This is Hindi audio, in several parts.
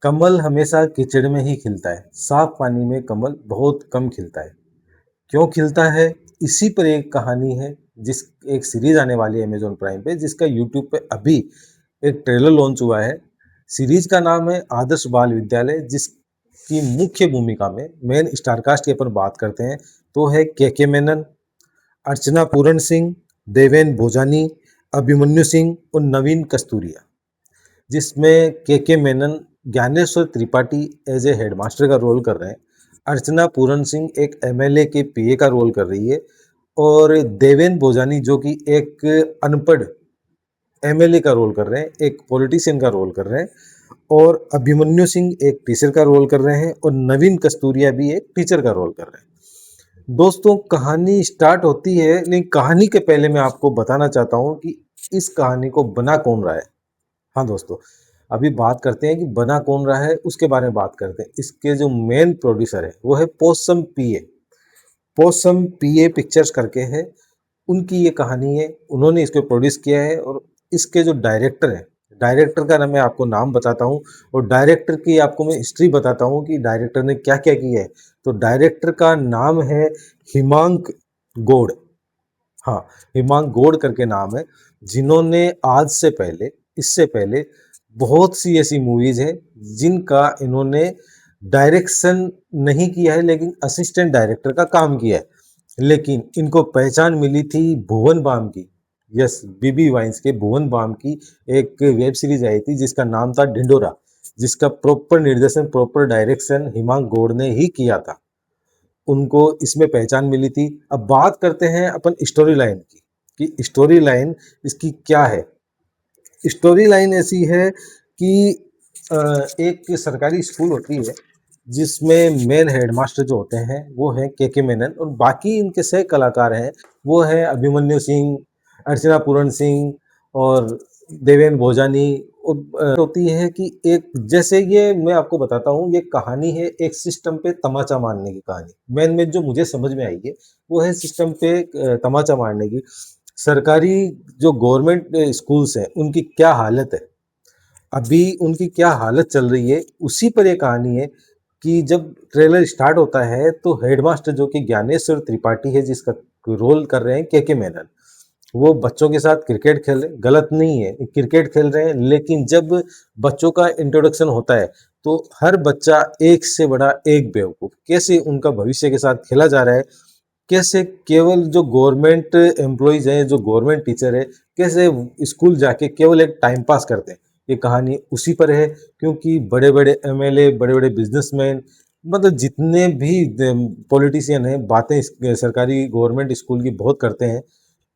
कमल हमेशा कीचड़ में ही खिलता है, साफ पानी में कमल बहुत कम खिलता है। क्यों खिलता है? इसी पर एक कहानी है, जिस एक सीरीज आने वाली है अमेजोन प्राइम पे, जिसका यूट्यूब पे अभी एक ट्रेलर लॉन्च हुआ है। सीरीज का नाम है आदर्श बाल विद्यालय, जिसकी मुख्य भूमिका में मेन स्टारकास्ट की अपन बात करते हैं तो है के मेनन, अर्चना पूरण सिंह, देवेन भोजानी, अभिमन्यु सिंह और नवीन कस्तूरिया। जिसमें के Menon Gyaneshwar Tripathi as a headmaster का रोल कर रहे हैं। अर्चना पूरन सिंह एक एमएलए के पीए का रोल कर रही है, और देवेन भोजानी जो कि एक अनपढ़ एमएलए का रोल कर रहे हैं, एक पॉलिटिशियन का रोल कर रहे हैं, और अभिमन्यु सिंह एक टीचर का रोल कर रहे हैं, और नवीन कस्तूरिया भी एक टीचर का रोल कर रहे हैं। दोस्तों, कहानी स्टार्ट होती है, लेकिन कहानी के पहले मैं आपको बताना चाहता हूँ कि इस कहानी को बना कौन रहा है। हाँ दोस्तों, अभी बात करते हैं कि बना कौन रहा है, उसके बारे में बात करते हैं। इसके जो मेन प्रोड्यूसर है वो है पोसम पीए। पोसम पीए पिक्चर्स करके है, उनकी ये कहानी है, उन्होंने इसको प्रोड्यूस किया है। और इसके जो डायरेक्टर है, डायरेक्टर का मैं आपको नाम बताता हूँ, और डायरेक्टर की आपको मैं हिस्ट्री बताता हूँ कि डायरेक्टर ने क्या क्या किया है। तो डायरेक्टर का नाम है हिमांक गौड़। हाँ, हिमांक गौड़ करके नाम है, जिन्होंने आज से पहले, इससे पहले बहुत सी ऐसी मूवीज हैं जिनका इन्होंने डायरेक्शन नहीं किया है, लेकिन असिस्टेंट डायरेक्टर का काम किया है। लेकिन इनको पहचान मिली थी भुवन बाम की। यस, बीबी वाइन्स के भुवन बाम की एक वेब सीरीज आई थी जिसका नाम था ढिंडोरा, जिसका प्रॉपर निर्देशन, प्रॉपर डायरेक्शन हिमांक गौड़ ने ही किया था। उनको इसमें पहचान मिली थी। अब बात करते हैं अपन स्टोरी लाइन की, कि स्टोरी लाइन इसकी क्या है। स्टोरी लाइन ऐसी है कि एक सरकारी स्कूल होती है, जिसमें मेन हेडमास्टर जो होते हैं वो है के मेनन, और बाकी इनके सह कलाकार हैं वो है अभिमन्यु सिंह, अर्चना पूरण सिंह और देवेन भोजानी। होती है कि एक, जैसे ये मैं आपको बताता हूँ, ये कहानी है एक सिस्टम पे तमाचा मारने की कहानी। मेन में जो मुझे समझ में आई है वो है सिस्टम पे तमाचा मारने की। सरकारी जो गवर्नमेंट स्कूल्स हैं उनकी क्या हालत है, अभी उनकी क्या हालत चल रही है, उसी पर एक कहानी है। कि जब ट्रेलर स्टार्ट होता है तो हेडमास्टर जो कि ज्ञानेश्वर त्रिपाठी है, जिसका रोल कर रहे हैं के मेनन, वो बच्चों के साथ क्रिकेट खेल रहे, गलत नहीं है, क्रिकेट खेल रहे हैं। लेकिन जब बच्चों का इंट्रोडक्शन होता है तो हर बच्चा एक से बड़ा एक बेवकूफ, कैसे उनका भविष्य के साथ खेला जा रहा है, कैसे केवल जो गवर्नमेंट एम्प्लॉयज हैं, जो गवर्नमेंट टीचर है, कैसे स्कूल जाके केवल एक टाइम पास करते हैं। ये कहानी उसी पर है, क्योंकि बड़े बड़े एमएलए, बड़े बड़े बिजनेसमैन, मतलब जितने भी पॉलिटिशियन हैं, बातें सरकारी गवर्नमेंट स्कूल की बहुत करते हैं,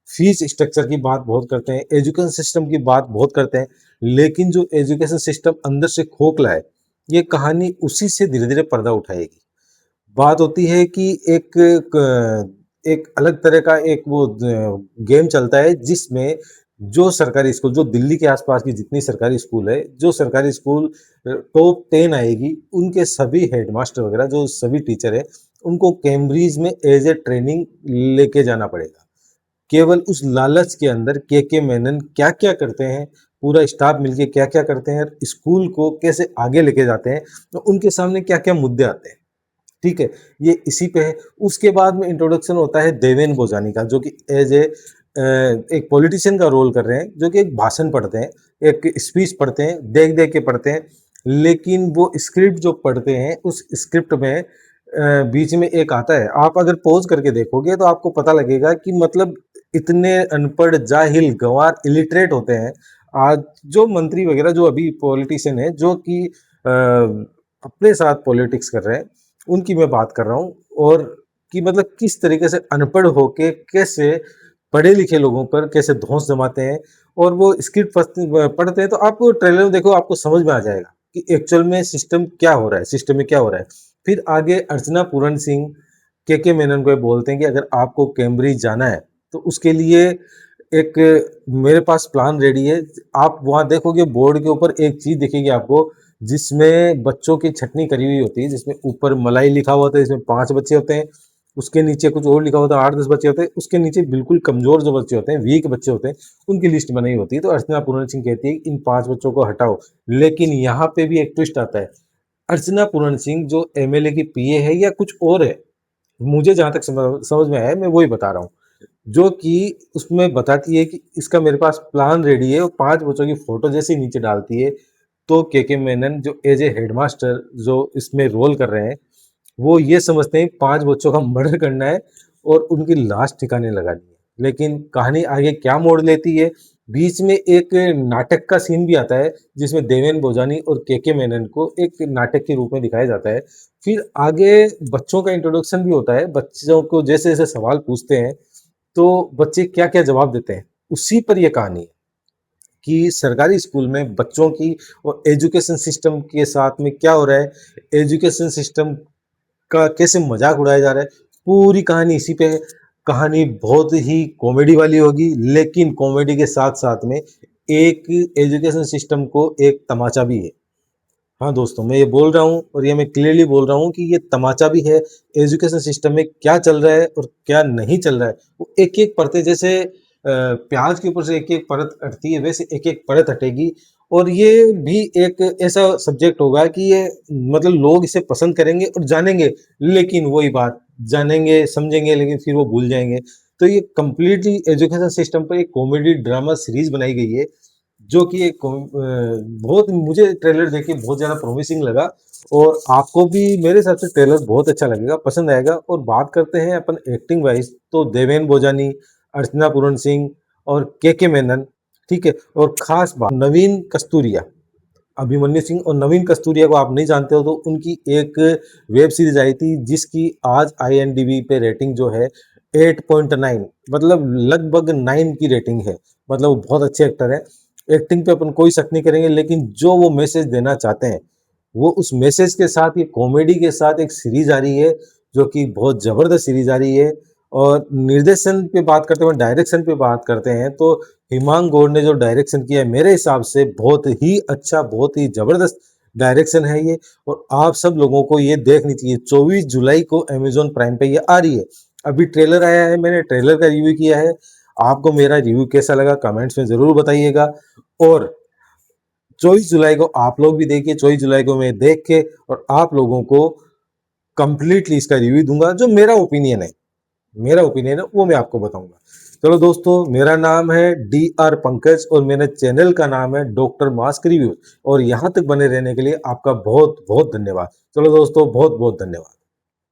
फीस स्ट्रक्चर की बात बहुत करते हैं, एजुकेशन सिस्टम की बात बहुत करते हैं। लेकिन जो एजुकेशन सिस्टम अंदर से खोखला है, ये कहानी उसी से धीरे धीरे पर्दा उठाएगी। बात होती है कि एक अलग तरह का एक वो गेम चलता है, जिसमें जो सरकारी स्कूल, जो दिल्ली के आसपास की जितनी सरकारी स्कूल है, जो सरकारी स्कूल टॉप 10 आएगी, उनके सभी हेडमास्टर वगैरह, जो सभी टीचर है, उनको कैम्ब्रिज में एज ए ट्रेनिंग लेके जाना पड़ेगा। केवल उस लालच के अंदर के मेनन क्या क्या करते हैं, पूरा स्टाफ मिलके क्या क्या करते हैं, स्कूल को कैसे आगे लेके जाते हैं, तो उनके सामने क्या क्या मुद्दे आते हैं। ठीक है, ये इसी पे है। उसके बाद में इंट्रोडक्शन होता है देवेन भोजानी का, जो कि एज ए एक पॉलिटिशियन का रोल कर रहे हैं, जो कि एक भाषण पढ़ते हैं, एक स्पीच पढ़ते हैं, देख देख के पढ़ते हैं। लेकिन वो स्क्रिप्ट जो पढ़ते हैं, उस स्क्रिप्ट में बीच में एक आता है, आप अगर पॉज करके देखोगे तो आपको पता लगेगा कि मतलब इतने अनपढ़, जाहिल, गंवार, इलिटरेट होते हैं आज जो मंत्री वगैरह, जो अभी पॉलिटिशियन है, जो कि अपने साथ पॉलिटिक्स कर रहे हैं, उनकी मैं बात कर रहा हूँ। और कि मतलब किस तरीके से अनपढ़ होके कैसे पढ़े लिखे लोगों पर कैसे धौंस जमाते हैं। और वो स्क्रिप्ट पढ़ते हैं तो आप ट्रेलर में देखो, आपको समझ में आ जाएगा कि एक्चुअल में सिस्टम क्या हो रहा है, सिस्टम में क्या हो रहा है। फिर आगे अर्चना पूरण सिंह के मेनन को बोलते हैं कि अगर आपको कैम्ब्रिज जाना है तो उसके लिए एक मेरे पास प्लान रेडी है। आप वहाँ देखोगे बोर्ड के ऊपर एक चीज दिखेगी आपको, जिसमें बच्चों की छटनी करी हुई होती है, जिसमें ऊपर मलाई लिखा हुआ होता है, जिसमें 5 बच्चे होते हैं, उसके नीचे कुछ और लिखा होता है, 8-10 बच्चे होते हैं, उसके नीचे बिल्कुल कमजोर जो बच्चे होते हैं, वीक बच्चे होते हैं, उनकी लिस्ट बनाई होती है। तो अर्चना पूर्ण सिंह कहती है इन 5 बच्चों को हटाओ। लेकिन यहाँ पे भी एक ट्विस्ट आता है। अर्चना पूर्ण सिंह जो एमएलए की पीए है या कुछ और है, मुझे जहां तक समझ में आया, मैं वही बता रहा हूँ, जो कि उसमें बताती है कि इसका मेरे पास प्लान रेडी है, और 5 बच्चों की फोटो जैसे नीचे डालती है, तो के मेनन जो एज ए हेडमास्टर जो इसमें रोल कर रहे हैं, वो ये समझते हैं 5 बच्चों का मर्डर करना है और उनकी लाश ठिकाने लगानी है। लेकिन कहानी आगे क्या मोड़ लेती है, बीच में एक नाटक का सीन भी आता है जिसमें देवेन बोजानी और के मेनन को एक नाटक के रूप में दिखाया जाता है। फिर आगे बच्चों का इंट्रोडक्शन भी होता है, बच्चों को जैसे जैसे सवाल पूछते हैं तो बच्चे क्या क्या जवाब देते हैं, उसी पर यह कहानी है कि सरकारी स्कूल में बच्चों की और एजुकेशन सिस्टम के साथ में क्या हो रहा है, एजुकेशन सिस्टम का कैसे मजाक उड़ाया जा रहा है, पूरी कहानी इसी पे है। कहानी बहुत ही कॉमेडी वाली होगी, लेकिन कॉमेडी के साथ साथ में एक एजुकेशन सिस्टम को एक तमाचा भी है। हाँ दोस्तों, मैं ये बोल रहा हूँ और ये मैं क्लियरली बोल रहा हूँ कि ये तमाचा भी है। एजुकेशन सिस्टम में क्या चल रहा है और क्या नहीं चल रहा है, वो एक एक परतें, जैसे प्याज के ऊपर से एक एक परत हटती है, वैसे एक एक परत हटेगी। और ये भी एक ऐसा सब्जेक्ट होगा कि ये मतलब लोग इसे पसंद करेंगे और जानेंगे, लेकिन वही बात, जानेंगे समझेंगे लेकिन फिर वो भूल जाएंगे। तो ये कंप्लीटली एजुकेशन सिस्टम पर एक कॉमेडी ड्रामा सीरीज बनाई गई है, जो कि एक बहुत, मुझे ट्रेलर देख के बहुत ज़्यादा प्रॉमिसिंग लगा, और आपको भी मेरे हिसाब से ट्रेलर बहुत अच्छा लगेगा, पसंद आएगा। और बात करते हैं अपन एक्टिंग वाइज, तो देवेन बोजानी, अर्चना पूरन सिंह और के मेनन, ठीक है। और खास बात, नवीन कस्तूरिया, अभिमन्यु सिंह और नवीन कस्तूरिया को आप नहीं जानते हो तो उनकी एक वेब सीरीज आई थी जिसकी आज IMDb पे रेटिंग जो है 8.9, मतलब लगभग 9 की रेटिंग है। मतलब वो बहुत अच्छे एक्टर है, एक्टिंग पे अपन कोई शक नहीं करेंगे, लेकिन जो वो मैसेज देना चाहते हैं, वो उस मैसेज के साथ, ये कॉमेडी के साथ एक सीरीज आ रही है, जो कि बहुत जबरदस्त सीरीज आ रही है। और निर्देशन पे बात करते हैं, डायरेक्शन पे बात करते हैं, तो हिमांग गौड़ ने जो डायरेक्शन किया है, मेरे हिसाब से बहुत ही अच्छा, बहुत ही जबरदस्त डायरेक्शन है ये। और आप सब लोगों को ये देखनी चाहिए। 24 जुलाई को अमेजोन प्राइम पे ये आ रही है। अभी ट्रेलर आया है, मैंने ट्रेलर का रिव्यू किया है। आपको मेरा रिव्यू कैसा लगा कमेंट्स में जरूर बताइएगा। और 24 जुलाई को आप लोग भी देखिए, 24 जुलाई को मैं देख के और आप लोगों को कंप्लीटली इसका रिव्यू दूंगा। जो मेरा ओपिनियन है, वो मैं आपको बताऊंगा। चलो दोस्तों, मेरा नाम है DR पंकज और मेरे चैनल का नाम है डॉक्टर मास्क रिव्यू, और यहाँ तक बने रहने के लिए आपका बहुत बहुत धन्यवाद। चलो दोस्तों, बहुत बहुत धन्यवाद।